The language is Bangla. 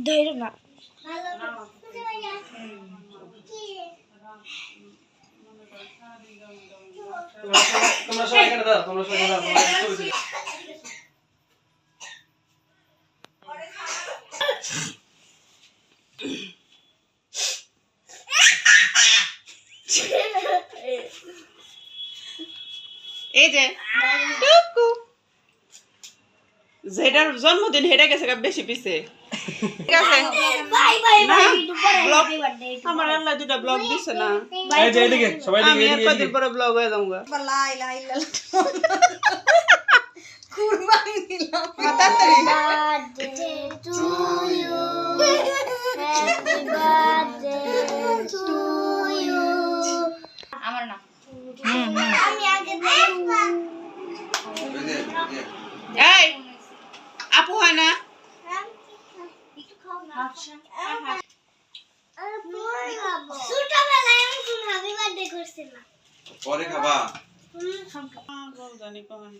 ধৈর্য না তোমরা সবাই এখানে দাও তোমরা সবাই দাও এই যে টুকু যেটার জন্মদিন হেঁটে গেছে বেশি পিছে ঠিক আছে আমার আল্লাহ দুটা ব্লগ দিছে না এই যে এদিকে সবাই আমি এদিকে আর কদিন পরে ব্লগ হয়ে যাবো কুরবানি দিলাম আমার না আমি আগে এই আপু হয় না ছোটবেলায় আমি হ্যাপি বার্থডে করছিলাম পরে খাবা জানি কখন